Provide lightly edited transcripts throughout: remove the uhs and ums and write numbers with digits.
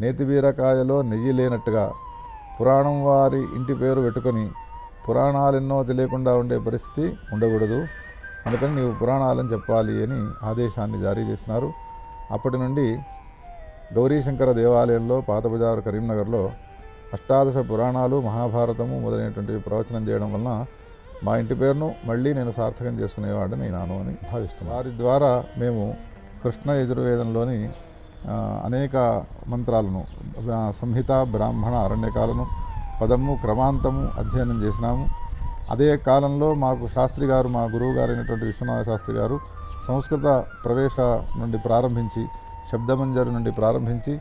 నేతి బీరకాయలో నెయ్యి లేనట్టుగా పురాణం వారి ఇంటి పేరు పెట్టుకొని పురాణాలెన్నో తెలియకుండా ఉండే పరిస్థితి ఉండకూడదు. అందుకని నీవు పురాణాలని చెప్పాలి అని ఆదేశాన్ని జారీ చేసినారు. అప్పటి నుండి గౌరీశంకర దేవాలయంలో పాత బజారు కరీంనగర్లో అష్టాదశ పురాణాలు, మహాభారతము మొదలైనటువంటివి ప్రవచనం చేయడం వలన మా ఇంటి పేరును మళ్ళీ నేను సార్థకం చేసుకునేవాడిని నాను అని భావిస్తున్నాను. వారి ద్వారా మేము కృష్ణ యజుర్వేదంలోని అనేక మంత్రాలను, సంహిత, బ్రాహ్మణ, అరణ్యకాలను, పదము, క్రమాంతము అధ్యయనం చేసినాము. అదే కాలంలో మాకు శాస్త్రి గారు, మా గురువు గారు అయినటువంటి విశ్వనాథ శాస్త్రి గారు సంస్కృత ప్రవేశ నుండి ప్రారంభించి, శబ్దమంజరి నుండి ప్రారంభించి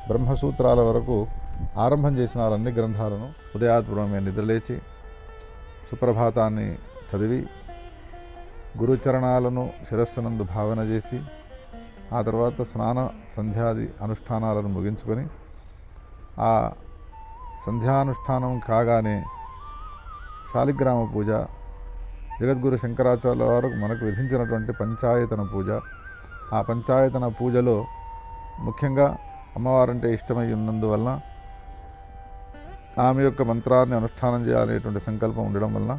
బ్రహ్మసూత్రాల వరకు ఆరంభం చేసినారు అన్ని గ్రంథాలను. ఉదయాత్పూర్వమే నిద్రలేచి సుప్రభాతాన్ని చదివి గురుచరణాలను శిరస్సునందు భావన చేసి ఆ తర్వాత స్నాన సంధ్యాది అనుష్ఠానాలను ముగించుకొని ఆ సంధ్యానుష్ఠానం కాగానే శాలిగ్రామ పూజ, జగద్గురు శంకరాచార్యుల వారు మనకు విధించినటువంటి పంచాయతన పూజ, ఆ పంచాయతన పూజలో ముఖ్యంగా అమ్మవారంటే ఇష్టమై ఉన్నందువలన ఆమె యొక్క మంత్రాన్ని అనుష్ఠానం చేయాలనేటువంటి సంకల్పం ఉండడం వలన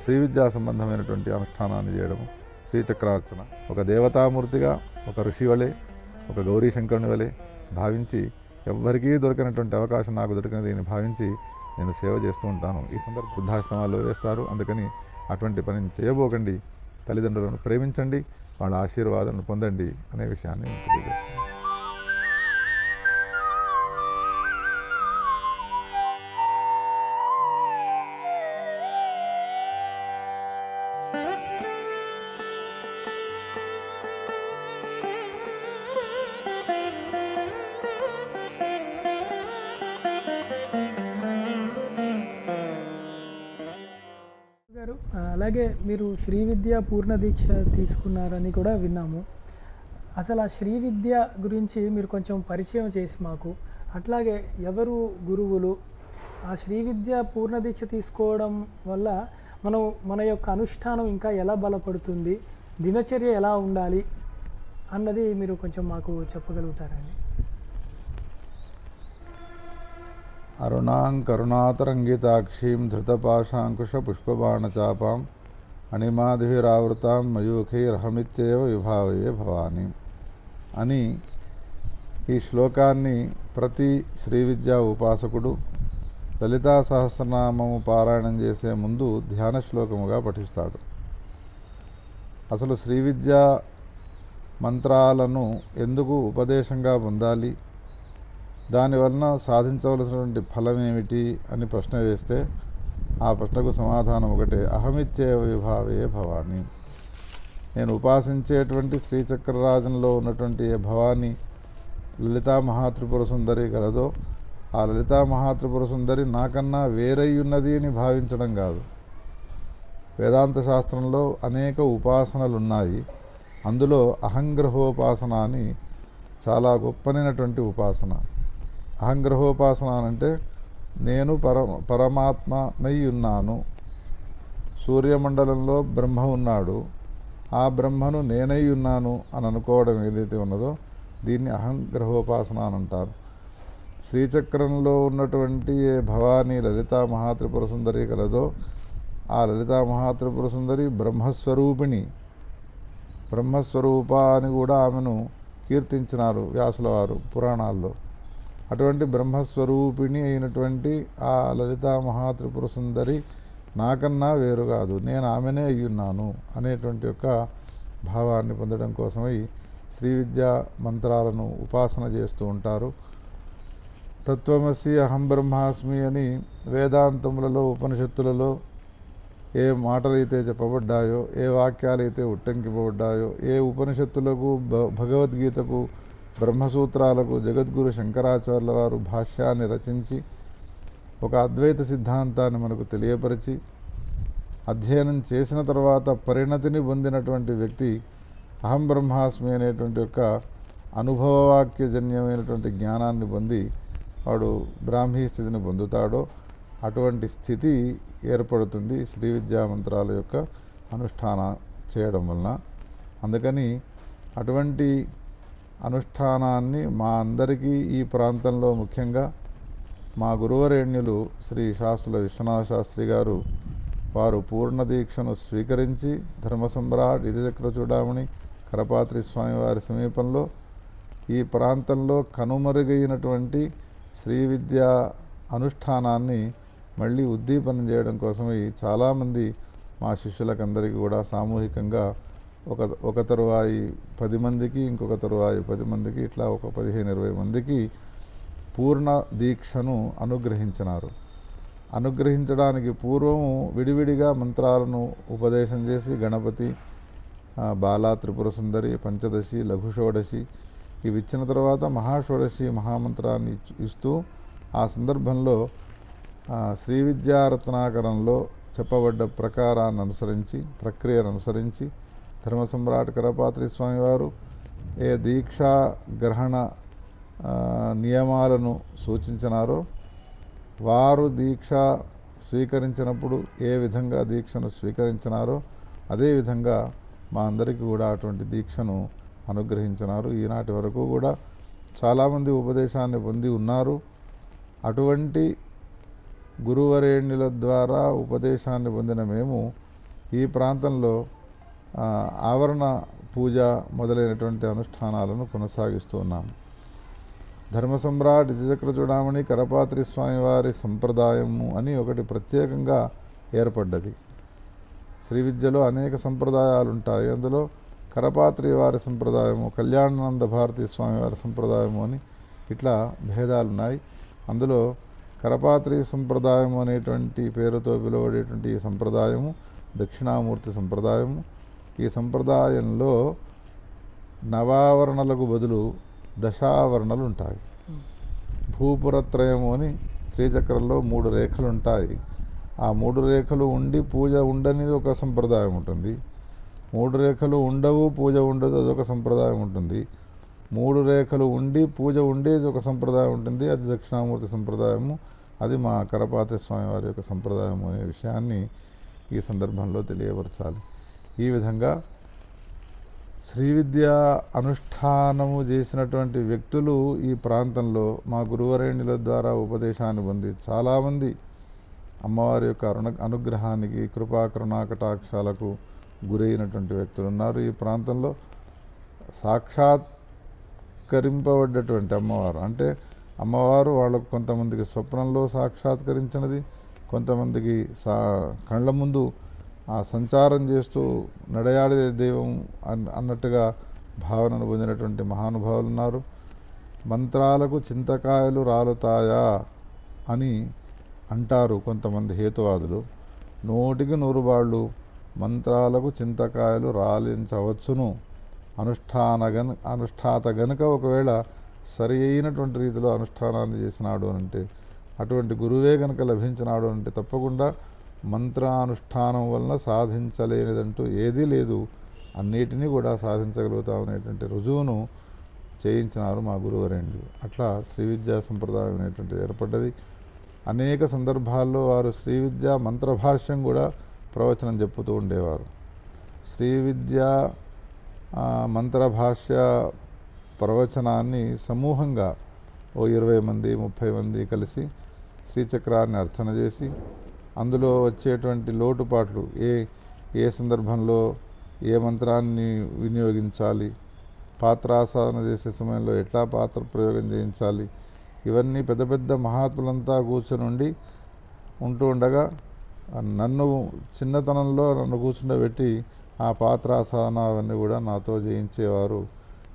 శ్రీ విద్యా సంబంధమైనటువంటి అనుష్ఠానాన్ని చేయడము, శ్రీచక్రార్చన ఒక దేవతామూర్తిగా, ఒక ఋషి వలె, ఒక గౌరీశంకరుని వలె భావించి ఎవ్వరికీ దొరికినటువంటి అవకాశం నాకు దొరికినది అని భావించి నేను సేవ చేస్తూ ఉంటాను. ఈ సందర్భ వృద్ధాశ్రమాల్లో వేస్తారు. అందుకని అటువంటి పనిని చేయబోకండి, తల్లిదండ్రులను ప్రేమించండి, వాళ్ళ ఆశీర్వాదాలను పొందండి అనే విషయాన్ని తెలియజేస్తాను. అలాగే మీరు శ్రీ విద్య పూర్ణ దీక్ష తీసుకున్నారని కూడా విన్నాము. అసలు ఆ శ్రీ విద్య గురించి మీరు కొంచెం పరిచయం చేసి మాకు, అట్లాగే ఎవరు గురువులు, ఆ శ్రీ విద్య పూర్ణ దీక్ష తీసుకోవడం వల్ల మన యొక్క అనుష్ఠానం ఇంకా ఎలా బలపడుతుంది, దినచర్య ఎలా ఉండాలి అన్నది మీరు కొంచెం మాకు చెప్పగలుగుతారండి? అరుణాం కరుణాతరంగితాక్షీం ధృతపాశాంకుశ పుష్పబాణచాపాం అణిమాదిభిరావృతాం మయూఖైరహమిత్యేవ విభావయే భవాని అని ఈ శ్లోకాన్ని ప్రతి శ్రీ విద్యా ఉపాసకుడు లలితా సహస్రనామము పారాయణం చేసే ముందు ధ్యాన శ్లోకముగా పఠిస్తాడు. అసలు శ్రీ విద్యా మంత్రాలను ఎందుకు ఉపదేశంగా పొందాలి, దానివలన సాధించవలసినటువంటి ఫలం ఏమిటి అని ప్రశ్న వేస్తే ఆ ప్రశ్నకు సమాధానం ఒకటే, అహమిత్యేవ విభావే భవాని. నేను ఉపాసించేటువంటి శ్రీచక్రరాజంలో ఉన్నటువంటి ఏ భవాని లలితా మహాత్రిపుర సుందరి కలదో ఆ లలితా మహాత్రిపుర సుందరి నాకన్నా వేరయ్యున్నది అని భావించడం కాదు. వేదాంత శాస్త్రంలో అనేక ఉపాసనలు ఉన్నాయి. అందులో అహంగ్రహోపాసన అని చాలా గొప్పనైనటువంటి ఉపాసన. అహంగ్రహోపాసన అంటే నేను పరమాత్మనై ఉన్నాను, సూర్యమండలంలో బ్రహ్మ ఉన్నాడు, ఆ బ్రహ్మను నేనై ఉన్నాను అని అనుకోవడం ఏదైతే ఉన్నదో దీన్ని అహంగ్రహోపాసన అని అంటారు. శ్రీచక్రంలో ఉన్నటువంటి ఏ భవానీ లలితా మహాత్రిపుర సుందరి కలదో ఆ లలితా మహాత్రిపుర సుందరి బ్రహ్మస్వరూపిణి, బ్రహ్మస్వరూప అని కూడా ఆమెను కీర్తించినారు వ్యాసుల వారు పురాణాల్లో. అటువంటి బ్రహ్మస్వరూపిణి అయినటువంటి ఆ లలితా మహాత్రిపుర సుందరి నాకన్నా వేరు కాదు, నేను ఆమెనే అయ్యున్నాను అనేటువంటి యొక్క భావాన్ని పొందడం కోసమై శ్రీ విద్యా మంత్రాలను ఉపాసన చేస్తూ ఉంటారు. తత్వమసి అహం బ్రహ్మాస్మి అని వేదాంతములలో, ఉపనిషత్తులలో ఏ మాటలైతే చెప్పబడ్డాయో, ఏ వాక్యాలైతే ఉట్టంకింపబడ్డాయో, ఏ ఉపనిషత్తులకు, భగవద్గీతకు, బ్రహ్మసూత్రాలకు జగద్గురు శంకరాచార్యుల వారు భాష్యాన్ని రచించి ఒక అద్వైత సిద్ధాంతాన్ని మనకు తెలియపరిచి అధ్యయనం చేసిన తర్వాత పరిణతిని పొందినటువంటి వ్యక్తి అహం బ్రహ్మాస్మి అనేటువంటి యొక్క అనుభవవాక్యజన్యమైనటువంటి జ్ఞానాన్ని పొంది వాడు బ్రాహ్మీ స్థితిని పొందుతాడో అటువంటి స్థితి ఏర్పడుతుంది శ్రీ విద్యా మంత్రాల యొక్క అనుష్ఠాన చేయడం వలన. అందుకని అటువంటి అనుష్ఠానాన్ని మా అందరికీ ఈ ప్రాంతంలో ముఖ్యంగా మా గురువరేణ్యులు శ్రీ శాస్త్రుల విశ్వనాథ శాస్త్రి గారు వారు పూర్ణ దీక్షను స్వీకరించి ధర్మసమ్రాట్ ఇదిచక్ర చూడామణి కరపాత్రి స్వామివారి సమీపంలో ఈ ప్రాంతంలో కనుమరుగైనటువంటి శ్రీ విద్యా అనుష్ఠానాన్ని మళ్ళీ ఉద్దీపనం చేయడం కోసమై చాలామంది మా శిష్యులకందరికీ కూడా సామూహికంగా ఒక తరువాయి 10 మందికి, ఇంకొక తరువాయి 10 మందికి, ఇట్లా ఒక 15-20 మందికి పూర్ణ దీక్షను అనుగ్రహించినారు. అనుగ్రహించడానికి పూర్వము విడివిడిగా మంత్రాలను ఉపదేశం చేసి గణపతి, బాలా, త్రిపుర సుందరి, పంచదశి, లఘు షోడశి ఇవి ఇచ్చిన తర్వాత మహాషోడశి మహామంత్రాన్ని ఇస్తూ ఆ సందర్భంలో శ్రీ విద్యారత్నాకరంలో చెప్పబడ్డ ప్రకారాన్ని అనుసరించి, ప్రక్రియను అనుసరించి ధర్మసమ్రాట్ కరపాత్రి స్వామివారు ఏ దీక్షా గ్రహణ నియమాలను సూచించినారో వారు దీక్ష స్వీకరించినప్పుడు ఏ విధంగా దీక్షను స్వీకరించినారో అదేవిధంగా మా అందరికీ కూడా అటువంటి దీక్షను అనుగ్రహించినారు. ఈనాటి వరకు కూడా చాలామంది ఉపదేశాన్ని పొంది ఉన్నారు. అటువంటి గురువరేణ్యుల ద్వారా ఉపదేశాన్ని పొందిన మేము ఈ ప్రాంతంలో ఆవరణ పూజ మొదలైనటువంటి అనుష్ఠానాలను కొనసాగిస్తూ ఉన్నాము. ధర్మసమ్రాట్ ఇదిచక్ర చూడామణి కరపాత్రి స్వామివారి సంప్రదాయము అని ఒకటి ప్రత్యేకంగా ఏర్పడ్డది. శ్రీ విద్యలో అనేక సంప్రదాయాలు ఉంటాయి. అందులో కరపాత్రి వారి సంప్రదాయము, కళ్యాణానంద భారతీ స్వామివారి సంప్రదాయము అని ఇట్లా భేదాలున్నాయి. అందులో కరపాత్రి సంప్రదాయము అనేటువంటి పేరుతో పిలువబడేటువంటి ఈ సంప్రదాయము దక్షిణామూర్తి సంప్రదాయము. ఈ సంప్రదాయంలో నవావరణలకు బదులు దశావరణలు ఉంటాయి. భూపురత్రయము అని శ్రీచక్రంలో 3 రేఖలు ఉంటాయి. ఆ 3 రేఖలు ఉండి పూజ ఉండనిది ఒక సంప్రదాయం ఉంటుంది. 3 రేఖలు ఉండవు, పూజ ఉండదు, అదొక సంప్రదాయం ఉంటుంది. 3 రేఖలు ఉండి పూజ ఉండేది ఒక సంప్రదాయం ఉంటుంది, అది దక్షిణామూర్తి సంప్రదాయము. అది మా కరపాత్రి స్వామి వారి యొక్క సంప్రదాయము అనే విషయాన్ని ఈ సందర్భంలో తెలియపరచాలి. ఈ విధంగా శ్రీ విద్యా అనుష్ఠానము చేసినటువంటి వ్యక్తులు ఈ ప్రాంతంలో మా గురువరేణ్యుల ద్వారా ఉపదేశాన్ని పొంది చాలామంది అమ్మవారి యొక్క అనుగ్రహానికి, కృపా కరుణాకటాక్షాలకు గురైనటువంటి వ్యక్తులు ఉన్నారు. ఈ ప్రాంతంలో సాక్షాత్కరింపబడ్డటువంటి అమ్మవారు అంటే అమ్మవారు వాళ్ళకు కొంతమందికి స్వప్నంలో సాక్షాత్కరించినది, కొంతమందికి కళ్ళ ముందు సంచారం చేస్తూ నడయాడే దైవం అన్నట్టుగా భావనను పొందినటువంటి మహానుభావులు ఉన్నారు. మంత్రాలకు చింతకాయలు రాలుతాయా అని అంటారు కొంతమంది హేతువాదులు. 100కి 100 వాళ్ళు మంత్రాలకు చింతకాయలు రాలించవచ్చును. అనుష్ఠాత గనుక ఒకవేళ సరి అయినటువంటి రీతిలో అనుష్ఠానాన్ని చేసినాడు అంటే, అటువంటి గురువే కనుక లభించినాడు అంటే తప్పకుండా మంత్రానుష్ఠానం వలన సాధించలేనిదంటూ ఏదీ లేదు, అన్నిటినీ కూడా సాధించగలుగుతాం అనేటువంటి రుజువును చేయించినారు మా గురువరేణ్యులు. అట్లా శ్రీ విద్యా సంప్రదాయం అనేటువంటిది ఏర్పడ్డది. అనేక సందర్భాల్లో వారు శ్రీ విద్యా మంత్రభాష్యం కూడా ప్రవచనం చెప్పుతూ ఉండేవారు. శ్రీ విద్యా మంత్రభాష్య ప్రవచనాన్ని సమూహంగా ఓ 20 మంది 30 మంది కలిసి శ్రీచక్రాన్ని అర్చన చేసి అందులో వచ్చేటువంటి లోటుపాట్లు ఏ సందర్భంలో ఏ మంత్రాన్ని వినియోగించాలి, పాత్రాసాధన చేసే సమయంలో ఎట్లా పాత్ర ప్రయోగం చేయించాలి, ఇవన్నీ పెద్ద పెద్ద మహాత్ములంతా కూర్చొని ఉంటూ ఉండగా నన్ను చిన్నతనంలో కూర్చుండబెట్టి ఆ పాత్రాసాధన అవన్నీ కూడా నాతో చేయించేవారు.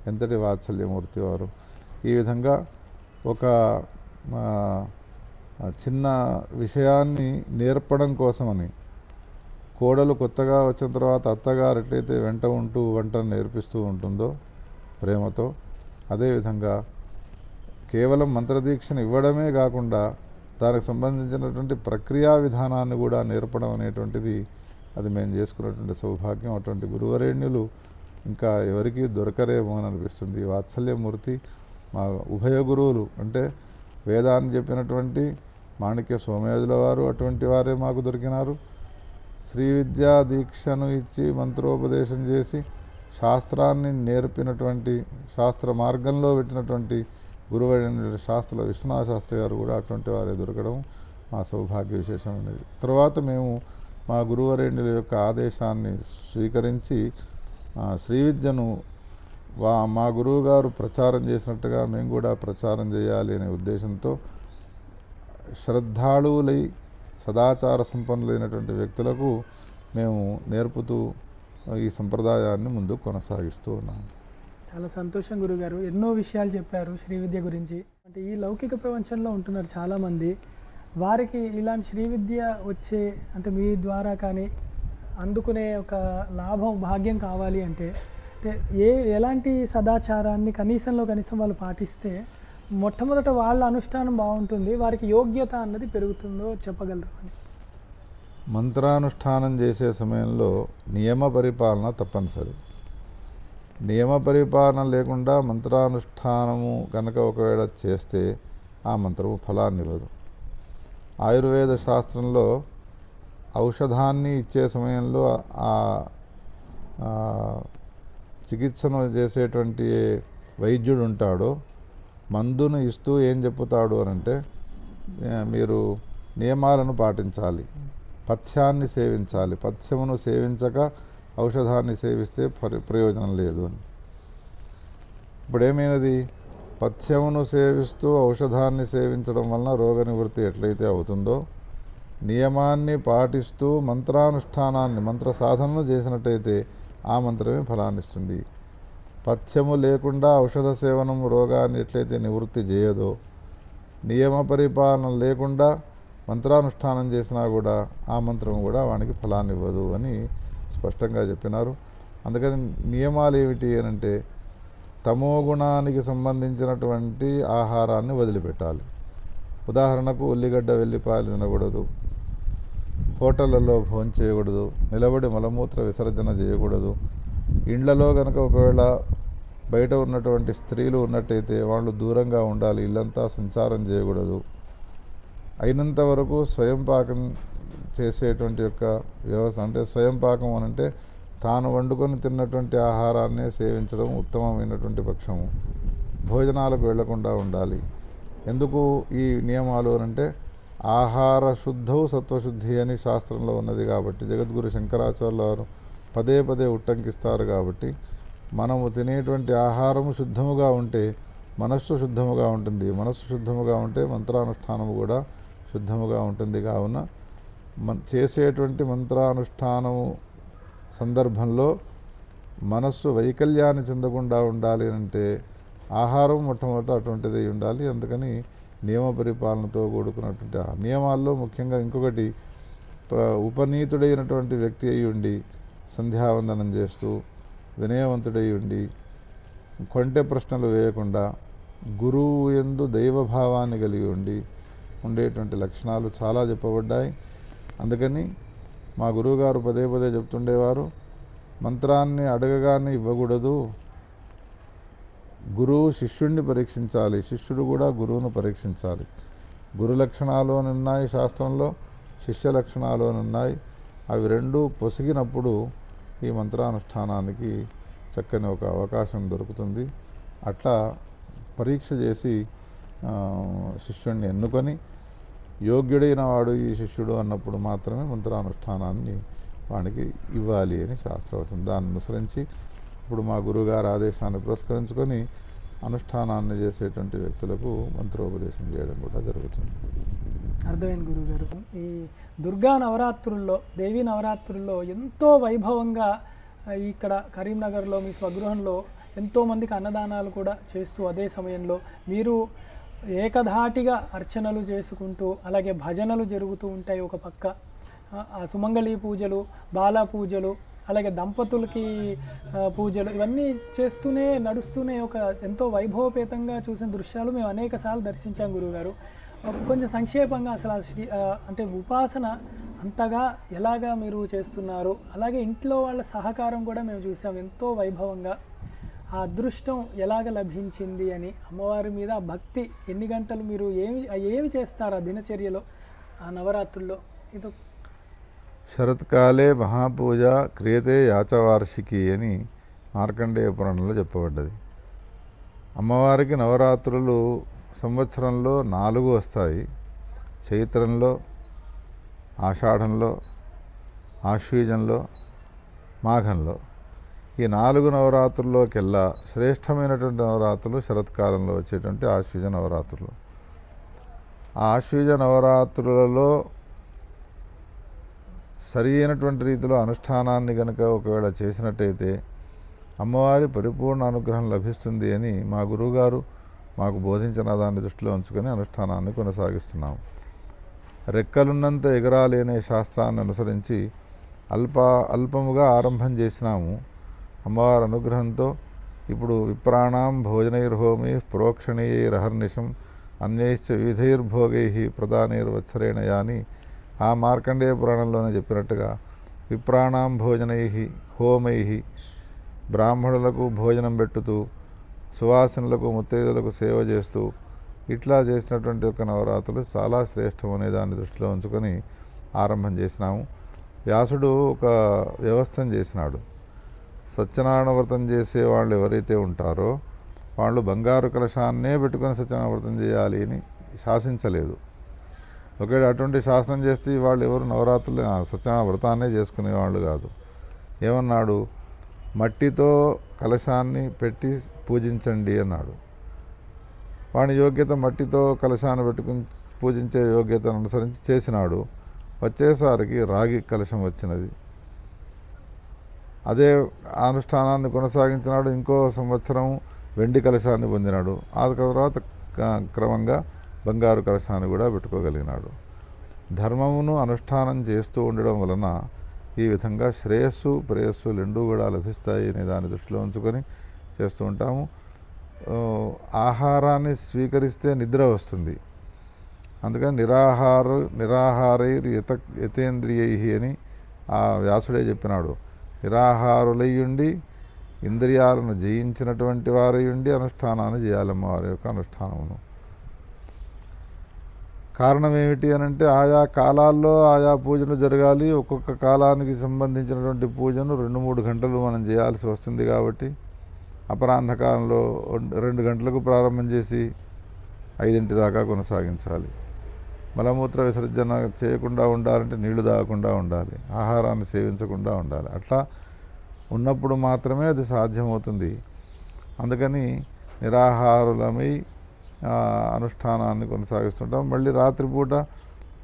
ఎంతటి వాత్సల్యమూర్తి వారు. ఈ విధంగా ఒక చిన్న విషయాన్ని నేర్పడం కోసమని కోడలు కొత్తగా వచ్చిన తర్వాత అత్తగారు ఎట్లయితే వెంట ఉంటూ వంటను నేర్పిస్తూ ఉంటుందో ప్రేమతో, అదేవిధంగా కేవలం మంత్రదీక్షను ఇవ్వడమే కాకుండా దానికి సంబంధించినటువంటి ప్రక్రియా విధానాన్ని కూడా నేర్పడం అనేటువంటిది అది మేము చేసుకున్నటువంటి సౌభాగ్యం. అటువంటి గురువరేణ్యులు ఇంకా ఎవరికీ దొరకరేమో అని అనిపిస్తుంది. వాత్సల్యమూర్తి మా ఉభయ గురువులు అంటే వేదాన్ని చెప్పినటువంటి మాణిక్య సోమయాజుల వారు అటువంటి వారే మాకు దొరికినారు. శ్రీ విద్యా దీక్షను ఇచ్చి మంత్రోపదేశం చేసి శాస్త్రాన్ని నేర్పినటువంటి శాస్త్ర మార్గంలో పెట్టినటువంటి గురువైన శాస్త్ర విశ్వనాథ శాస్త్రి గారు కూడా అటువంటి వారే దొరకడం మా సౌభాగ్య విశేషమైనది. తర్వాత మేము మా గురువరేణుల యొక్క ఆదేశాన్ని స్వీకరించి శ్రీ విద్యను మా గురువు గారు ప్రచారం చేసినట్టుగా మేము కూడా ప్రచారం చేయాలి అనే ఉద్దేశంతో శ్రద్ధాళువులై సదాచార సంపన్నులైనటువంటి వ్యక్తులకు మేము నేర్పుతూ ఈ సంప్రదాయాన్ని ముందుకు కొనసాగిస్తూ ఉన్నాము. చాలా సంతోషం గురుగారు, ఎన్నో విషయాలు చెప్పారు శ్రీ విద్య గురించి. అంటే ఈ లౌకిక ప్రపంచంలో ఉంటున్నారు చాలామంది, వారికి ఇలాంటి శ్రీ విద్య వచ్చే అంటే మీ ద్వారా కానీ అందుకునే ఒక లాభం భాగ్యం కావాలి అంటే ఎలాంటి సదాచారాన్ని కనీసంలో కనీసం వాళ్ళు పాటిస్తే మొట్టమొదట వాళ్ళ అనుష్ఠానం బాగుంటుంది, వారికి యోగ్యత అన్నది పెరుగుతుందో చెప్పగలరు అని? మంత్రానుష్ఠానం చేసే సమయంలో నియమ పరిపాలన తప్పనిసరి. నియమ పరిపాలన లేకుండా మంత్రానుష్ఠానము కనుక ఒకవేళ చేస్తే ఆ మంత్రము ఫలాన్ని ఇవ్వదు. ఆయుర్వేద శాస్త్రంలో ఔషధాన్ని ఇచ్చే సమయంలో ఆ చికిత్సను చేసేటువంటి వైద్యుడు ఉంటాడో మందును ఇస్తూ ఏం చెప్పుతాడు అనంటే మీరు నియమాలను పాటించాలి, పథ్యాన్ని సేవించాలి, పథ్యమును సేవించక ఔషధాన్ని సేవిస్తే ప్రయోజనం లేదు అని. ఇప్పుడేమైనది, పథ్యమును సేవిస్తూ ఔషధాన్ని సేవించడం వలన రోగ నివృత్తి ఎట్లయితే అవుతుందో నియమాన్ని పాటిస్తూ మంత్రానుష్ఠానాన్ని మంత్ర సాధనను చేసినట్టయితే ఆ మంత్రమే ఫలాన్ని ఇస్తుంది. పథ్యము లేకుండా ఔషధ సేవనం రోగాన్ని ఎట్లయితే నివృత్తి చేయదో నియమ పరిపాలన లేకుండా మంత్రానుష్ఠానం చేసినా కూడా ఆ మంత్రం కూడా వానికి ఫలాన్ని ఇవ్వదు అని స్పష్టంగా చెప్పినారు. అందుకని నియమాలు ఏమిటి అనంటే తమో గుణానికి సంబంధించినటువంటి ఆహారాన్ని వదిలిపెట్టాలి. ఉదాహరణకు ఉల్లిగడ్డ వెల్లిపాయలు తినకూడదు, హోటళ్లలో భోజనం చేయకూడదు, నిలబడి మలమూత్ర విసర్జన చేయకూడదు. ఇండ్లలో కనుక ఒకవేళ బయట ఉన్నటువంటి స్త్రీలు ఉన్నట్టయితే వాళ్ళు దూరంగా ఉండాలి, ఇల్లంతా సంచారం చేయకూడదు. అయినంత వరకు స్వయం పాకం చేసేటువంటి యొక్క వ్యవస్థ, అంటే స్వయం పాకం అనంటే తాను వండుకొని తిన్నటువంటి ఆహారాన్నే సేవించడం ఉత్తమమైనటువంటి పక్షము. భోజనాలకు వెళ్లకుండా ఉండాలి. ఎందుకు ఈ నియమాలు అనంటే ఆహార శుద్ధవు సత్వశుద్ధి అని శాస్త్రంలో ఉన్నది కాబట్టి, జగద్గురు శంకరాచార్యుల వారు పదే పదే ఉట్టంకిస్తారు కాబట్టి మనము తినేటువంటి ఆహారము శుద్ధముగా ఉంటే మనస్సు శుద్ధముగా ఉంటుంది, మనస్సు శుద్ధముగా ఉంటే మంత్రానుష్ఠానము కూడా శుద్ధముగా ఉంటుంది. కావున చేసేటువంటి మంత్రానుష్ఠానము సందర్భంలో మనస్సు వైకల్యాన్ని చెందకుండా ఉండాలి అంటే ఆహారం మొట్టమొదట అటువంటిది ఉండాలి. అందుకని నియమ పరిపాలనతో కూడుకున్నటువంటి నియమాల్లో ముఖ్యంగా ఇంకొకటి, ఉపనీతుడైనటువంటి వ్యక్తి అయి ఉండి సంధ్యావందనం చేస్తూ వినయవంతుడై ఉండి కొంటె ప్రశ్నలు వేయకుండా గురువు యందు దైవభావాన్ని కలిగి ఉండేటువంటి లక్షణాలు చాలా చెప్పబడ్డాయి. అందుకని మా గురువుగారు పదే పదే చెప్తుండేవారు, మంత్రాన్ని అడగగానే ఇవ్వకూడదు, గురువు శిష్యుడిని పరీక్షించాలి, శిష్యుడు కూడా గురువును పరీక్షించాలి. గురు లక్షణాలు అని ఉన్నాయి శాస్త్రంలో, శిష్య లక్షణాలు అని ఉన్నాయి. అవి రెండూ పొసిగినప్పుడు ఈ మంత్రానుష్ఠానానికి చక్కని ఒక అవకాశం దొరుకుతుంది. అట్లా పరీక్ష చేసి శిష్యుడిని ఎన్నుకొని యోగ్యుడైన వాడు ఈ శిష్యుడు అన్నప్పుడు మాత్రమే మంత్రానుష్ఠానాన్ని వానికి ఇవ్వాలి అని శాస్త్రవచనం. దాన్ని అనుసరించి ఇప్పుడు మా గురువుగారి ఆదేశాన్ని పురస్కరించుకొని అనుష్ఠానాన్ని చేసేటువంటి వ్యక్తులకు మంత్రోపదేశం చేయడం కూడా జరుగుతుంది. అర్థమైంది గురువుగారు. ఈ దుర్గా నవరాత్రుల్లో, దేవీ నవరాత్రుల్లో ఎంతో వైభవంగా ఇక్కడ కరీంనగర్లో మీ స్వగృహంలో ఎంతోమందికి అన్నదానాలు కూడా చేస్తూ అదే సమయంలో మీరు ఏకధాటిగా అర్చనలు చేసుకుంటూ అలాగే భజనలు జరుగుతూ ఉంటాయి. ఒక పక్క సుమంగళి పూజలు, బాలా పూజలు, అలాగే దంపతులకి పూజలు, ఇవన్నీ చేస్తూనే నడుస్తూనే ఒక ఎంతో వైభవపేతంగా చూసిన దృశ్యాలు మేము అనేక సార్లు దర్శించాం గురువుగారు. కొంచెం సంక్షేపంగా అసలు అంటే ఉపాసన అంతగా ఎలాగా మీరు చేస్తున్నారు, అలాగే ఇంట్లో వాళ్ళ సహకారం కూడా మేము చూసాం ఎంతో వైభవంగా. ఆ అదృష్టం ఎలాగ లభించింది అని, అమ్మవారి మీద భక్తి ఎన్ని గంటలు మీరు ఏమి చేస్తారు ఆ దినచర్యలో ఆ నవరాత్రుల్లో? ఇది శరత్కాలే మహాపూజ క్రియతే యాచవార్షికి అని మార్కండేయ పురాణంలో చెప్పబడ్డది. అమ్మవారికి నవరాత్రులు సంవత్సరంలో 4 వస్తాయి. చైత్రంలో, ఆషాఢంలో, ఆశ్వీజంలో, మాఘంలో. ఈ 4 నవరాత్రుల్లోకెల్లా శ్రేష్టమైనటువంటి నవరాత్రులు శరత్కాలంలో వచ్చేటువంటి ఆశ్వీజ నవరాత్రులు. ఆ ఆశ్వీజ నవరాత్రులలో సరి అయినటువంటి రీతిలో అనుష్ఠానాన్ని కనుక ఒకవేళ చేసినట్టయితే అమ్మవారి పరిపూర్ణ అనుగ్రహం లభిస్తుంది అని మా గురువుగారు మాకు బోధించిన దాన్ని దృష్టిలో ఉంచుకొని అనుష్ఠానాన్ని కొనసాగిస్తున్నాము. రెక్కలున్నంత ఎగరాలి అనే శాస్త్రాన్ని అనుసరించి అల్పముగా ఆరంభం చేసినాము. అమ్మవారి అనుగ్రహంతో ఇప్పుడు విప్రాణాం భోజనైర్హోమి ప్రోక్షణీయైరహర్నిశం అన్యైశ్చ వివిధైర్భోగై ప్రధానైర్వత్సరేణ యాని ఆ మార్కండేయ పురాణంలోనే చెప్పినట్టుగా విప్రాణాం భోజనై హోమై బ్రాహ్మణులకు భోజనం పెట్టుతూ సువాసనలకు ముత్తైదులకు సేవ చేస్తూ ఇట్లా చేసినటువంటి ఒక నవరాత్రులు చాలా శ్రేష్టం అనే దాన్ని దృష్టిలో ఉంచుకొని ఆరంభం చేసినాము. వ్యాసుడు ఒక వ్యవస్థను చేసినాడు. సత్యనారాయణ వ్రతం చేసే వాళ్ళు ఎవరైతే ఉంటారో వాళ్ళు బంగారు కలశాన్నే పెట్టుకొని సత్యనారాయణ వ్రతం చేయాలి అని శాసించలేదు. ఒకవేళ అటువంటి శాసనం చేస్తే వాళ్ళు ఎవరు నవరాత్రులు సత్యనారాయణ వ్రతాన్నే చేసుకునేవాళ్ళు కాదు. ఏమన్నాడు? మట్టితో కలశాన్ని పెట్టి పూజించండి అన్నాడు. వాని యోగ్యత మట్టితో కలశాన్ని పెట్టుకుని పూజించే యోగ్యతను అనుసరించి చేసినాడు. వచ్చేసరికి రాగి కలశం వచ్చినది. అదే అనుష్ఠానాన్ని కొనసాగించినాడు. ఇంకో సంవత్సరం వెండి కలశాన్ని పొందినాడు. ఆ తర్వాత క్రమంగా బంగారు కలశాన్ని కూడా పెట్టుకోగలిగినాడు. ధర్మమును అనుష్ఠానం చేస్తూ ఉండడం వలన ఈ విధంగా శ్రేయస్సు ప్రేయస్సు రెండూ కూడా లభిస్తాయి అనే దాన్ని దృష్టిలో ఉంచుకొని చేస్తూ ఉంటాము. ఆహారాన్ని స్వీకరిస్తే నిద్ర వస్తుంది. అందుకని నిరాహారై యతేంద్రియై అని ఆ వ్యాసుడే చెప్పినాడు. నిరాహారులయ్యుండి ఇంద్రియాలను జయించినటువంటి వారయ్యుండి అనుష్ఠానాన్ని చేయాలమ్మ వారి యొక్క అనుష్ఠానమును. కారణం ఏమిటి అనంటే ఆయా కాలాల్లో ఆయా పూజలు జరగాలి. ఒక్కొక్క కాలానికి సంబంధించినటువంటి పూజను 2-3 గంటలు మనం చేయాల్సి వస్తుంది. కాబట్టి అపరాహ్న కాలంలో 2 గంటలకు ప్రారంభం చేసి 5 దాకా కొనసాగించాలి. మలమూత్ర విసర్జన చేయకుండా ఉండాలంటే నీళ్లు తాగకుండా ఉండాలి, ఆహారాన్ని సేవించకుండా ఉండాలి. అట్లా ఉన్నప్పుడు మాత్రమే అది సాధ్యమవుతుంది. అందుకని నిరాహారులమై అనుష్ఠానాన్ని కొనసాగిస్తుంటాం. మళ్ళీ రాత్రిపూట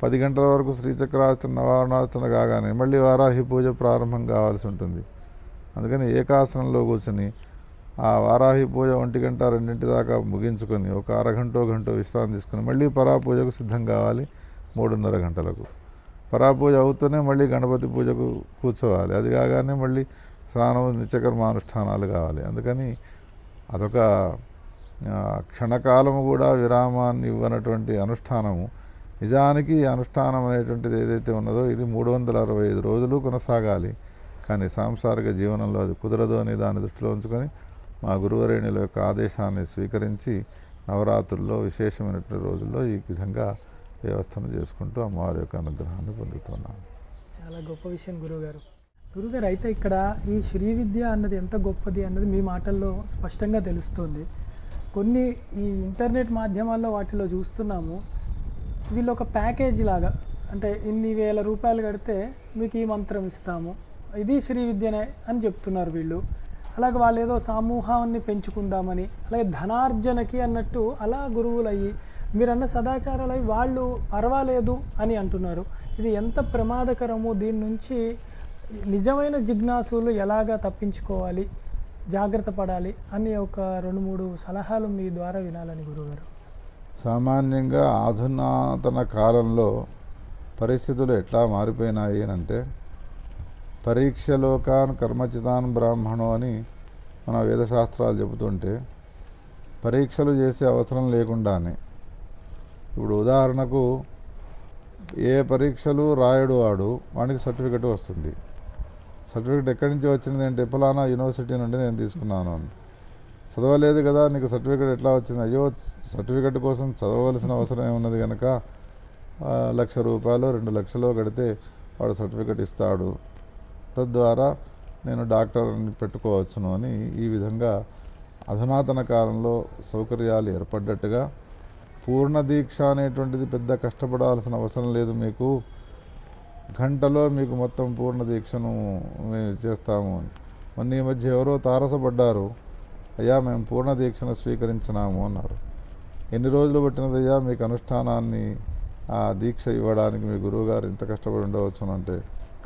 10 గంటల వరకు శ్రీచక్రార్చన నవారణార్చన కాగానే మళ్ళీ వారాహి పూజ ప్రారంభం కావాల్సి ఉంటుంది. అందుకని ఏకాసనంలో కూర్చొని ఆ వారాహి పూజ 1 గంట 2 దాకా ముగించుకొని ఒక అరగంటో గంటో విశ్రాంతి తీసుకొని మళ్ళీ పరాపూజకు సిద్ధం కావాలి. 3:30 గంటలకు పరాపూజ అవుతూనే మళ్ళీ గణపతి పూజకు కూర్చోవాలి. అది కాగానే మళ్ళీ స్నానం నిత్యకర్మానుష్ఠానాలు కావాలి. అందుకని అదొక క్షణకాలము కూడా విరామాన్ని ఇవ్వనటువంటి అనుష్ఠానము. నిజానికి ఈ అనుష్ఠానం అనేటువంటిది ఏదైతే ఉన్నదో ఇది 365 రోజులు కొనసాగాలి. కానీ సాంసారిక జీవనంలో అది కుదరదు అనే దాన్ని దృష్టిలో ఉంచుకొని మా గురువరేణుల యొక్క ఆదేశాన్ని స్వీకరించి నవరాత్రుల్లో విశేషమైనటువంటి రోజుల్లో ఈ విధంగా వ్యవస్థను చేసుకుంటూ అమ్మవారి యొక్క అనుగ్రహాన్ని పొందుతున్నాను. చాలా గొప్ప విషయం గురువుగారు. గురువుగారు, అయితే ఇక్కడ ఈ శ్రీ విద్య అన్నది ఎంత గొప్పది అన్నది మీ మాటల్లో స్పష్టంగా తెలుస్తుంది. కొన్ని ఈ ఇంటర్నెట్ మాధ్యమాల్లో వాటిలో చూస్తున్నాము, వీళ్ళు ఒక ప్యాకేజీ లాగా, అంటే ఇన్ని వేల రూపాయలు కడితే మీకు ఈ మంత్రం ఇస్తాము, ఇది శ్రీ విద్యనే అని చెప్తున్నారు వీళ్ళు. అలాగే వాళ్ళు ఏదో సమూహాన్ని పెంచుకుందామని, అలాగే ధనార్జనకి అన్నట్టు అలా గురువులు అయ్యి మీరన్న సదాచారాలు అవి వాళ్ళు పర్వాలేదు అని అంటున్నారు. ఇది ఎంత ప్రమాదకరము, దీని నుంచి నిజమైన జిజ్ఞాసులు ఎలాగా తప్పించుకోవాలి, జాగ్రత్త పడాలి అని ఒక 2-3 సలహాలు మీ ద్వారా వినాలని గురువుగారు. సామాన్యంగా ఆధునాతన కాలంలో పరిస్థితులు ఎట్లా మారిపోయినాయి అంటే, పరీక్షలోకాన్ కర్మచితాన్ బ్రాహ్మణో అని మన వేదశాస్త్రాలు చెబుతుంటే పరీక్షలు చేసే అవసరం లేకుండానే, ఇప్పుడు ఉదాహరణకు ఏ పరీక్షలు రాయడు వాడు వాడికి సర్టిఫికెట్ వస్తుంది. సర్టిఫికెట్ ఎక్కడి నుంచి వచ్చింది అంటే ఫలానా యూనివర్సిటీ నుండి నేను తీసుకున్నాను అని. చదవలేదు కదా నీకు సర్టిఫికెట్ ఎట్లా వచ్చింది? అయ్యో, సర్టిఫికెట్ కోసం చదవలసిన అవసరం ఏమున్నది కనుక ₹1,00,000 2 లక్షలు కడితే వాడు సర్టిఫికెట్ ఇస్తాడు. తద్వారా నేను డాక్టర్ని పెట్టుకోవచ్చును అని ఈ విధంగా అధునాతన కాలంలో సౌకర్యాలు ఏర్పడ్డట్టుగా పూర్ణ దీక్ష అనేటువంటిది పెద్ద కష్టపడాల్సిన అవసరం లేదు. మీకు గంటలో మీకు మొత్తం పూర్ణ దీక్షను మేము చేస్తాము అని. మొన్న ఈ మధ్య ఎవరో తారసపడ్డారు, అయ్యా మేము పూర్ణ దీక్షను స్వీకరించినాము అన్నారు. ఎన్ని రోజులు పట్టినదయ్యా మీకు అనుష్ఠానాన్ని ఆ దీక్ష ఇవ్వడానికి మీ గురువుగారు ఇంత కష్టపడి ఉండవచ్చునంటే,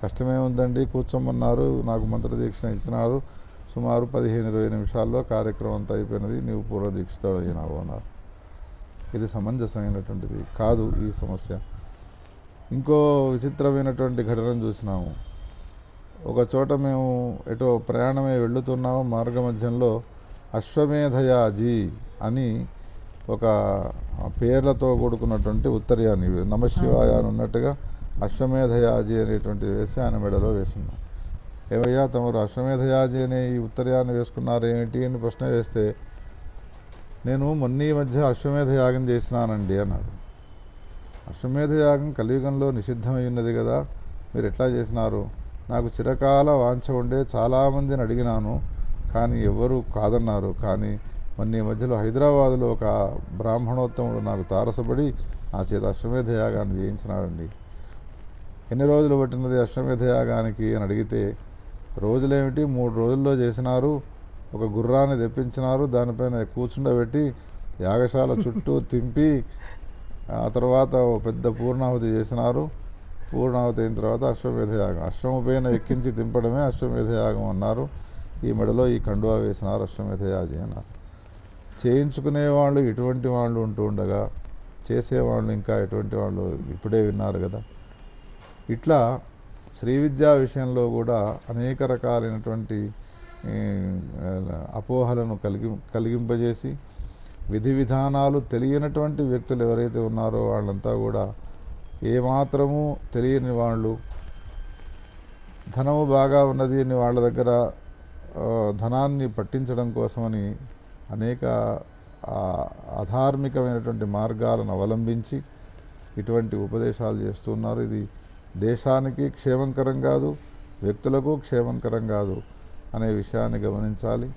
కష్టమే ఉందండి, కూర్చోమన్నారు, నాకు మంత్ర దీక్ష ఇచ్చినారు, సుమారు 15-20 నిమిషాల్లో కార్యక్రమం అంతా అయిపోయినది, నీవు పూర్ణ దీక్షతో అయినావు అన్నారు. ఇది సమంజసమైనటువంటిది కాదు ఈ సమస్య. ఇంకో విచిత్రమైనటువంటి ఘటనను చూసినాము. ఒక చోట మేము ఎటో ప్రయాణమే వెళుతున్నాము, మార్గ మధ్యంలో అశ్వమేధయాజీ అని ఒక పేర్లతో కూడుకున్నటువంటి ఉత్తరీయాన్ని నమశివాయ అని ఉన్నట్టుగా అశ్వమేధయాజీ అనేటువంటిది వేసి ఆయన మెడలో వేసున్నాం. ఏమయ్యా తమరు అశ్వమేధయాజీ అనే ఈ ఉత్తరీయాన్ని వేసుకున్నారు ఏమిటి అని ప్రశ్న వేస్తే, నేను మొన్న ఈ మధ్య అశ్వమేధ యాగం చేసినానండి అన్నాడు. అశ్వమేధ యాగం కలియుగంలో నిషిద్ధమై ఉన్నది కదా, మీరు ఎట్లా చేసినారు? నాకు చిరకాల వాంఛ ఉండే, చాలామందిని అడిగినాను కానీ ఎవరు కాదన్నారు. కానీ మొన్న ఈ మధ్యలో హైదరాబాదులో ఒక బ్రాహ్మణోత్తముడు నాకు తారసపడి నా చేత అశ్వమేధ యాగాన్ని చేయించినాడండి. ఎన్ని రోజులు పట్టినది అశ్వమేధ యాగానికి అని అడిగితే, రోజులేమిటి 3 రోజుల్లో చేసినారు. ఒక గుర్రాన్ని తెప్పించినారు, దానిపైన కూర్చుండబెట్టి యాగశాల చుట్టూ తింపి ఆ తర్వాత పెద్ద పూర్ణాహుతి చేసినారు. పూర్ణాహుతి అయిన తర్వాత అశ్వమేధ యాగం, అశ్వము పైన ఎక్కించి తింపడమే అశ్వమేధ యాగం అన్నారు. ఈ మెడలో ఈ కండువా వేసినారు అశ్వమేధ యాగి అన్నారు. చేయించుకునేవాళ్ళు ఇటువంటి వాళ్ళు ఉంటూ ఉండగా చేసేవాళ్ళు ఇంకా ఎటువంటి వాళ్ళు ఇప్పుడే విన్నారు కదా. ఇట్లా శ్రీ విద్యా విషయంలో కూడా అనేక రకాలైనటువంటి అపోహలను కలిగింపజేసి విధి విధానాలు తెలియనటువంటి వ్యక్తులు ఎవరైతే ఉన్నారో వాళ్ళంతా కూడా ఏమాత్రము తెలియని వాళ్ళు, ధనము బాగా ఉన్నది అని వాళ్ళ దగ్గర ధనాన్ని పట్టించడం కోసమని అనేక అధార్మికమైనటువంటి మార్గాలను అవలంబించి ఇటువంటి ఉపదేశాలు చేస్తున్నారు. ఇది దేశానికి క్షేమంకరం కాదు, వ్యక్తులకు క్షేమంకరం కాదు అనే విషయాన్ని గమనించాలి.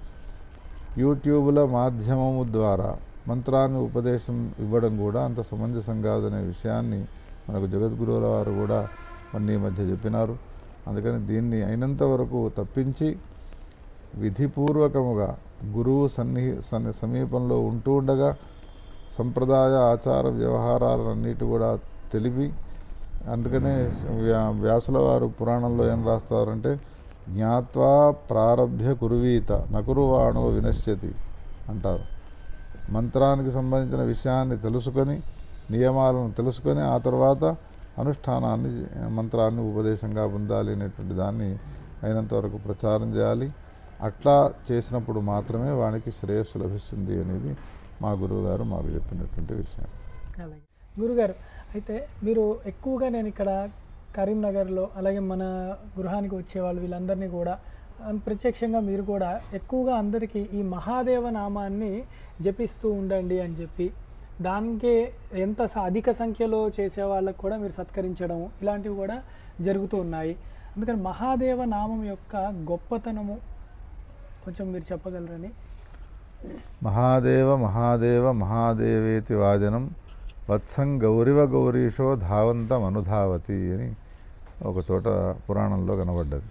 యూట్యూబ్ల మాధ్యమము ద్వారా మంత్రాన్ని ఉపదేశం ఇవ్వడం కూడా అంత సమంజసం కాదనే విషయాన్ని మనకు జగద్గురువుల వారు కూడా మొన్న ఈ మధ్య చెప్పినారు. అందుకని దీన్ని అయినంత వరకు తప్పించి విధిపూర్వకముగా గురువు సమీపంలో ఉంటూ ఉండగా సంప్రదాయ ఆచార వ్యవహారాలన్నిటి కూడా తెలిపి, అందుకనే వ్యాసుల వారు పురాణంలో ఏం రాస్తారంటే, జ్ఞాత్వా ప్రారభ్య కురువీత నకురువాణో వినశ్యతి అంటారు. మంత్రానికి సంబంధించిన విషయాన్ని తెలుసుకొని, నియమాలను తెలుసుకొని ఆ తర్వాత అనుష్ఠానాన్ని మంత్రాన్ని ఉపదేశంగా పొందాలి అనేటువంటి దాన్ని అయినంతవరకు ప్రచారం చేయాలి. అట్లా చేసినప్పుడు మాత్రమే వానికి శ్రేయస్సు లభిస్తుంది అనేది మా గురువుగారు మాకు చెప్పినటువంటి విషయం. అలాగే గురుగారు, అయితే మీరు ఎక్కువగా నేను ఇక్కడ కరీంనగర్లో అలాగే మన గృహానికి వచ్చేవాళ్ళు వీళ్ళందరినీ కూడా ప్రత్యక్షంగా మీరు కూడా ఎక్కువగా అందరికీ ఈ మహాదేవ నామాన్ని జపిస్తూ ఉండండి అని చెప్పి, దానికి ఎంత అధిక సంఖ్యలో చేసే వాళ్ళకు కూడా మీరు సత్కరించడం ఇలాంటివి కూడా జరుగుతూ ఉన్నాయి. అందుకని మహాదేవ నామం యొక్క గొప్పతనము కొంచెం మీరు చెప్పగలరని. మహాదేవ మహాదేవ మహాదేవేతి వాదనం వత్సం గౌరివ గౌరీషో ధావంతం అనుధావతి అని ఒక చోట పురాణంలో కనబడ్డది.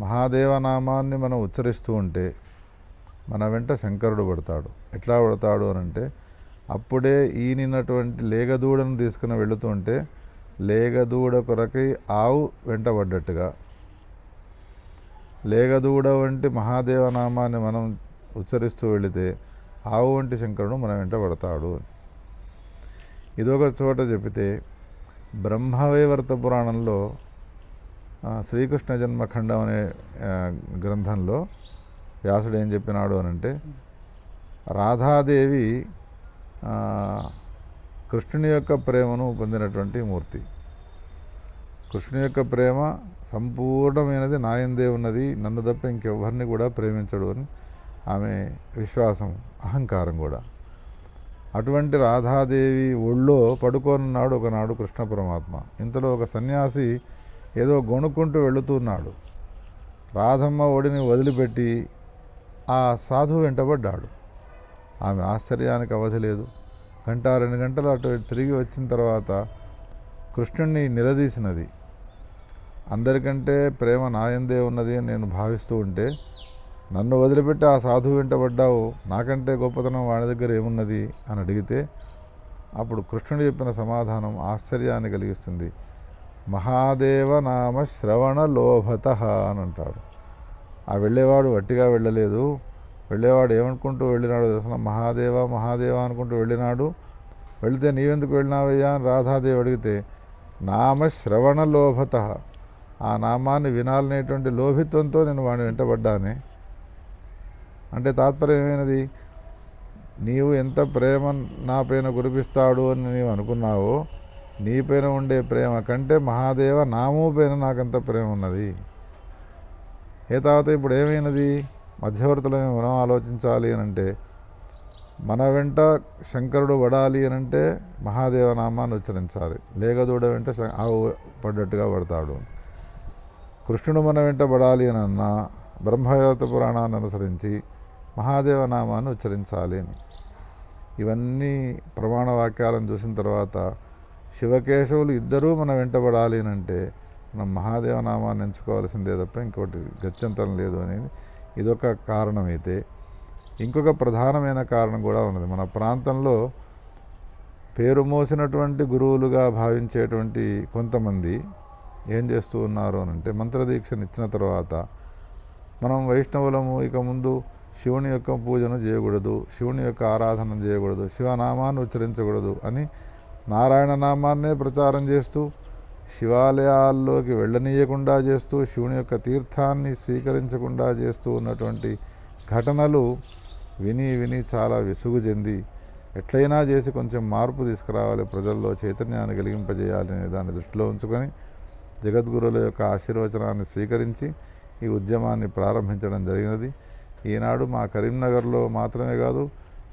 మహాదేవ నామాన్ని మనం ఉచ్చరిస్తూ ఉంటే మన వెంట శంకరుడు పడతాడు. ఎట్లా పడతాడు అని అంటే, అప్పుడే ఈనినటువంటి లేగదూడను తీసుకుని వెళుతుంటే లేగదూడ కొరకై ఆవు వెంటబడ్డట్టుగా, లేగదూడ వంటి మహాదేవ నామాన్ని మనం ఉచ్చరిస్తూ వెళితే ఆవు వంటి శంకరుడు మన వెంట పడతాడు. ఇదొక చోట చెబితే, బ్రహ్మవైవర్త పురాణంలో శ్రీకృష్ణ జన్మఖండం అనే గ్రంథంలో వ్యాసుడు ఏం చెప్పినాడు అనంటే, రాధాదేవి కృష్ణుని యొక్క ప్రేమను పొందినటువంటి మూర్తి. కృష్ణుని యొక్క ప్రేమ సంపూర్ణమైనది నాయందే ఉన్నది, నన్ను తప్ప ఇంకెవరిని కూడా ప్రేమించడు అని ఆమె విశ్వాసం, అహంకారం కూడా. అటువంటి రాధాదేవి ఒళ్ళో పడుకోనున్నాడు ఒకనాడు కృష్ణ పరమాత్మ. ఇంతలో ఒక సన్యాసి ఏదో గొణుక్కుంటూ వెళుతున్నాడు. రాధమ్మ ఒడిని వదిలిపెట్టి ఆ సాధువు వెంటబడ్డాడు. ఆమె ఆశ్చర్యానికి అవధి లేదు. 1-2 గంటలు అటు తిరిగి వచ్చిన తర్వాత కృష్ణుణ్ణి నిలదీసినది. అందరికంటే ప్రేమ నాయందే ఉన్నది అని నేను భావిస్తూ ఉంటే నన్ను వదిలిపెట్టి ఆ సాధువు వెంటబడ్డావు, నాకంటే గొప్పతనం వాడి దగ్గర ఏమున్నది అని అడిగితే అప్పుడు కృష్ణుడు చెప్పిన సమాధానం ఆశ్చర్యాన్ని కలిగిస్తుంది. మహాదేవ నామ శ్రవణ లోభత అని అంటాడు. ఆ వెళ్ళేవాడు వట్టిగా వెళ్ళలేదు. వెళ్ళేవాడు ఏమనుకుంటూ వెళ్ళినాడు తెలుసిన, మహాదేవ మహాదేవ అనుకుంటూ వెళ్ళినాడు. వెళితే నీవెందుకు వెళ్ళినావయ్యా అని రాధాదేవి అడిగితే నామ శ్రవణ లోభత, ఆ నామాన్ని వినాలనేటువంటి లోభిత్వంతో నేను వాడిని వెంటబడ్డానే. అంటే తాత్పర్యం ఏమైనది, నీవు ఎంత ప్రేమ నా పైన కురిపిస్తాడు అని నీవు అనుకున్నావో నీ పైన ఉండే ప్రేమ కంటే మహాదేవ నామూ పైన నాకంత ప్రేమ ఉన్నది. ఏ తర్వాత ఇప్పుడు ఏమైనది, మధ్యవర్తులను మనం ఆలోచించాలి అని అంటే మన వెంట శంకరుడు పడాలి అని అంటే మహాదేవ నామాన్ని ఉచ్చరించాలి. లేగదూడ వెంట ఆవు పడ్డట్టుగా పడతాడు. కృష్ణుడు మన వెంట పడాలి అని అన్నా బ్రహ్మవేత్త పురాణాన్ని అనుసరించి మహాదేవ నామాన్ని ఉచ్చరించాలి అని. ఇవన్నీ ప్రమాణ వాక్యాలను చూసిన తర్వాత శివకేశవులు ఇద్దరూ మన వెంటబడాలి అని అంటే మనం మహాదేవ నామాన్ని ఎంచుకోవాల్సిందే తప్ప ఇంకోటి గత్యంతరం లేదు అనేది ఇదొక కారణమైతే, ఇంకొక ప్రధానమైన కారణం కూడా ఉన్నది. మన ప్రాంతంలో పేరు మోసినటువంటి గురువులుగా భావించేటువంటి కొంతమంది ఏం చేస్తూ ఉన్నారు అని అంటే, మంత్రదీక్షను ఇచ్చిన తర్వాత మనం వైష్ణవులము ఇక ముందు శివుని యొక్క పూజను చేయకూడదు, శివుని యొక్క ఆరాధన చేయకూడదు, శివనామాన్ని ఉచ్చరించకూడదు అని నారాయణ నామాన్నే ప్రచారం చేస్తూ శివాలయాల్లోకి వెళ్ళనీయకుండా చేస్తూ శివుని యొక్క తీర్థాన్ని స్వీకరించకుండా చేస్తూ ఉన్నటువంటి ఘటనలు విని విని చాలా విసుగు చెంది ఎట్లయినా చేసి కొంచెం మార్పు తీసుకురావాలి, ప్రజల్లో చైతన్యాన్ని కలిగింపజేయాలి అనే దాన్ని దృష్టిలో ఉంచుకొని జగద్గురుల యొక్క ఆశీర్వచనాన్ని స్వీకరించి ఈ ఉద్యమాన్ని ప్రారంభించడం జరిగినది. ఈనాడు మా కరీంనగర్లో మాత్రమే కాదు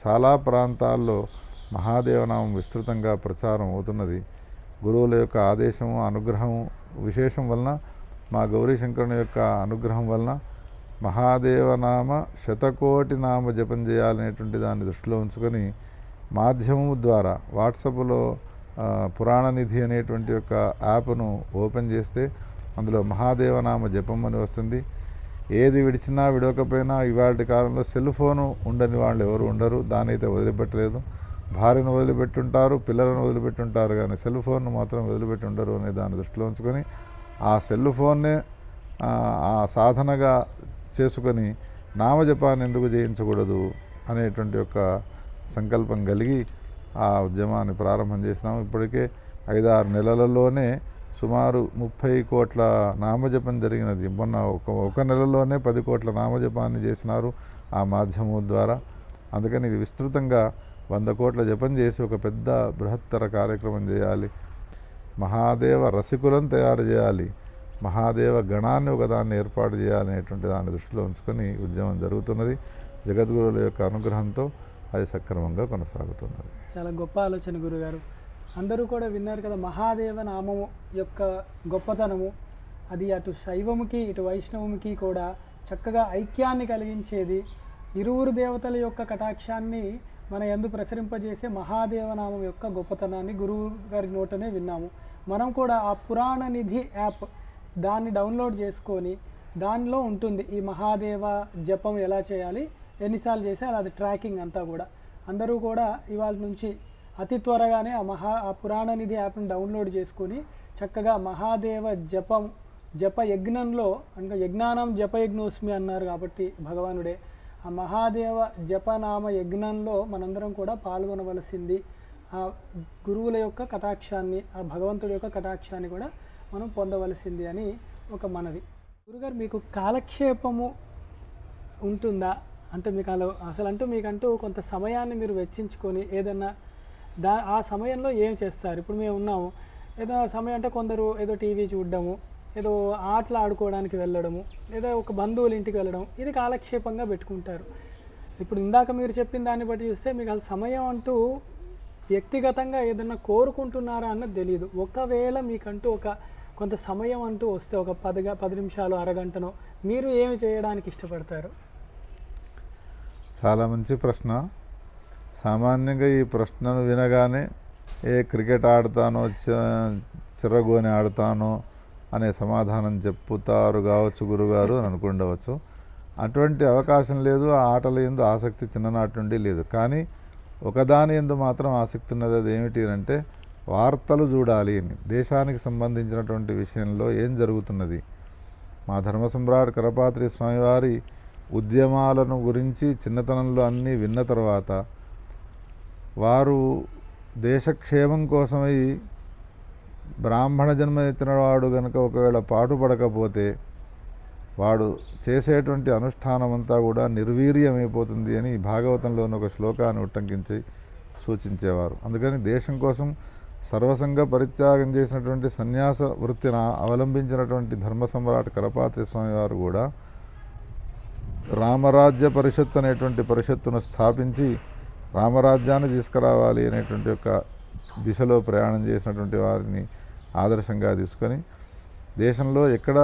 చాలా ప్రాంతాల్లో మహాదేవనామం విస్తృతంగా ప్రచారం అవుతున్నది. గురువుల యొక్క ఆదేశము అనుగ్రహము విశేషం వలన, మా గౌరీశంకరుని యొక్క అనుగ్రహం వలన మహాదేవనామ శతకోటి నామ జపం చేయాలనేటువంటి దాన్ని దృష్టిలో ఉంచుకొని మాధ్యమం ద్వారా వాట్సాప్లో పురాణనిధి అనేటువంటి యొక్క యాప్ను ఓపెన్ చేస్తే అందులో మహాదేవనామ జపం అని వస్తుంది. ఏది విడిచినా విడవకపోయినా ఇవాళ కాలంలో సెల్ ఫోను ఉండని వాళ్ళు ఎవరు ఉండరు. దాని అయితే వదిలిపెట్టలేదు. భార్యను వదిలిపెట్టుంటారు, పిల్లలను వదిలిపెట్టుంటారు, కానీ సెల్ ఫోన్ను మాత్రం వదిలిపెట్టి ఉండరు అనే దాన్ని దృష్టిలో ఉంచుకొని ఆ సెల్ ఫోన్నే ఆ సాధనగా చేసుకొని నామజపాన్ని ఎందుకు చేయించకూడదు అనేటువంటి ఒక సంకల్పం కలిగి ఆ ఉద్యమాన్ని ప్రారంభం చేసినాము. ఇప్పటికే 5-6 నెలలలోనే సుమారు 30 కోట్ల నామజపం జరిగినది. మొన్న ఒక నెలలోనే 10 కోట్ల నామజపాన్ని చేసినారు ఆ మాధ్యమం ద్వారా. అందుకని ఇది విస్తృతంగా 100 కోట్ల జపం చేసి ఒక పెద్ద బృహత్తర కార్యక్రమం చేయాలి. మహాదేవ రసికులను తయారు చేయాలి, మహాదేవ గణాన్ని ఒకదాన్ని ఏర్పాటు చేయాలనేటువంటి దాన్ని దృష్టిలో ఉంచుకొని ఉద్యమం జరుగుతున్నది. జగద్గురువుల యొక్క అనుగ్రహంతో అది సక్రమంగా కొనసాగుతున్నది. చాలా గొప్ప ఆలోచన గురుగారు. అందరూ కూడా విన్నారు కదా మహాదేవ నామము యొక్క గొప్పతనము. అది అటు శైవముకి ఇటు వైష్ణవముకి కూడా చక్కగా ఐక్యాన్ని కలిగించేది. ఇరువురు దేవతల యొక్క కటాక్షాన్ని మన యందు ప్రసరింపజేసే మహాదేవనామం యొక్క గొప్పతనాన్ని గురువు గారి నోటనే విన్నాము. మనం కూడా ఆ పురాణ నిధి యాప్ దాన్ని డౌన్లోడ్ చేసుకొని దానిలో ఉంటుంది ఈ మహాదేవ జపం ఎలా చేయాలి, ఎన్నిసార్లు చేయాలి, అది ట్రాకింగ్ అంతా కూడా. అందరూ కూడా ఇవాళ నుంచి అతి త్వరగానే ఆ పురాణ నిధి యాప్ని డౌన్లోడ్ చేసుకొని చక్కగా మహాదేవ జప యజ్ఞంలో, అంటే యజ్ఞానం జపయజ్ఞోస్మి అన్నారు కాబట్టి భగవానుడే, ఆ మహాదేవ జపనామ యజ్ఞంలో మనందరం కూడా పాల్గొనవలసింది. ఆ గురువుల యొక్క కటాక్షాన్ని, ఆ భగవంతుడి యొక్క కటాక్షాన్ని కూడా మనం పొందవలసింది అని ఒక మనవి. గురుగారు, మీకు కాలక్షేపము ఉంటుందా? అంటే మీకు అసలు మీకంటూ కొంత సమయాన్ని మీరు వెచ్చించుకొని ఏదన్నా ఆ సమయంలో ఏం చేస్తారు? ఇప్పుడు మేము ఉన్నాము, ఏదో సమయం అంటే కొందరు ఏదో టీవీ చూడడము, ఏదో ఆటలు ఆడుకోవడానికి వెళ్ళడము, లేదా ఒక బంధువుల ఇంటికి వెళ్ళడం, ఇది కాలక్షేపంగా పెట్టుకుంటారు. ఇప్పుడు ఇందాక మీరు చెప్పిన దాన్ని బట్టి చూస్తే మీకు అసలు సమయం అంటూ వ్యక్తిగతంగా ఏదన్నా కోరుకుంటున్నారా అన్నది తెలియదు. ఒకవేళ మీకంటూ ఒక కొంత సమయం అంటూ వస్తే ఒక 10 నిమిషాలు అరగంటనో మీరు ఏమి చేయడానికి ఇష్టపడతారు? చాలా మంచి ప్రశ్న. సామాన్యంగా ఈ ప్రశ్నను వినగానే క్రికెట్ ఆడతానో చిర్రగోని ఆడతానో అనే సమాధానం చెప్పుతారు కావచ్చు గురుగారు అని అనుకుండవచ్చు. అటువంటి అవకాశం లేదు. ఆ ఆటల యందు ఆసక్తి చిన్ననాటి నుండి లేదు. కానీ ఒకదాని యందు మాత్రం ఆసక్తి ఉన్నది. అది ఏమిటి అంటే వార్తలు చూడాలి అని. దేశానికి సంబంధించినటువంటి విషయంలో ఏం జరుగుతున్నది, మా ధర్మ సమ్రాట్ కరపాత్రి స్వామివారి ఉద్యమాలను గురించి చిన్నతనంలో అన్నీ విన్న తర్వాత వారు దేశక్షేమం కోసమై బ్రాహ్మణ జన్మ ఎత్తినవాడు కనుక ఒకవేళ పాటుపడకపోతే వాడు చేసేటువంటి అనుష్ఠానం అంతా కూడా నిర్వీర్యమైపోతుంది అని భాగవతంలోని ఒక శ్లోకాన్ని ఉట్టంకించి సూచించేవారు. అందుకని దేశం కోసం సర్వసంగ పరిత్యాగం చేసినటువంటి సన్యాస వృత్తిని అవలంబించినటువంటి ధర్మ సమ్రాట్ కరపాత్రి స్వామివారు కూడా రామరాజ్య పరిషత్ అనేటువంటి పరిషత్తును స్థాపించి రామరాజ్యాన్ని తీసుకురావాలి అనేటువంటి ఒక దిశలో ప్రయాణం చేసినటువంటి వారిని ఆదర్శంగా తీసుకొని దేశంలో ఎక్కడ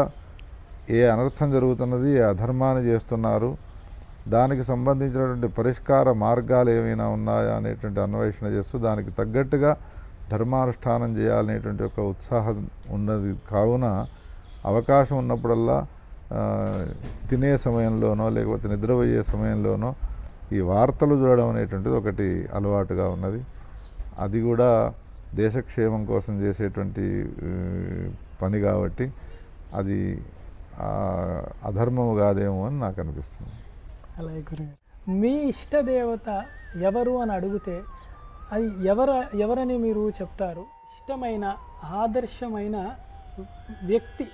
ఏ అనర్థం జరుగుతున్నది, ఏ అధర్మాన్ని చేస్తున్నారు, దానికి సంబంధించినటువంటి పరిష్కార మార్గాలు ఏమైనా ఉన్నాయా అనేటువంటి అన్వేషణ చేస్తూ దానికి తగ్గట్టుగా ధర్మానుష్ఠానం చేయాలనేటువంటి ఒక ఉత్సాహం ఉన్నది. కావున అవకాశం ఉన్నప్పుడల్లా తినే సమయంలోనో లేకపోతే నిద్రపోయే సమయంలోనో ఈ వార్తలు చూడడం అనేటువంటిది ఒకటి అలవాటుగా ఉన్నది. అది కూడా దేశక్షేమం కోసం చేసేటువంటి పని కాబట్టి అది అధర్మము కాదేమో అని నాకు అనిపిస్తుంది. అలాగే గురుగారు, మీ ఇష్టదేవత ఎవరు అని అడిగితే అది ఎవరని మీరు చెప్తారు? ఇష్టమైన ఆదర్శమైన వ్యక్తి,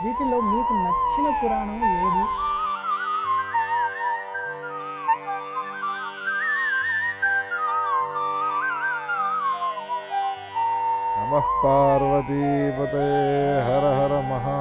వీటిలో మీకు నచ్చిన పురాణం ఏది? నమః పార్వతీపతయే హర హర మహా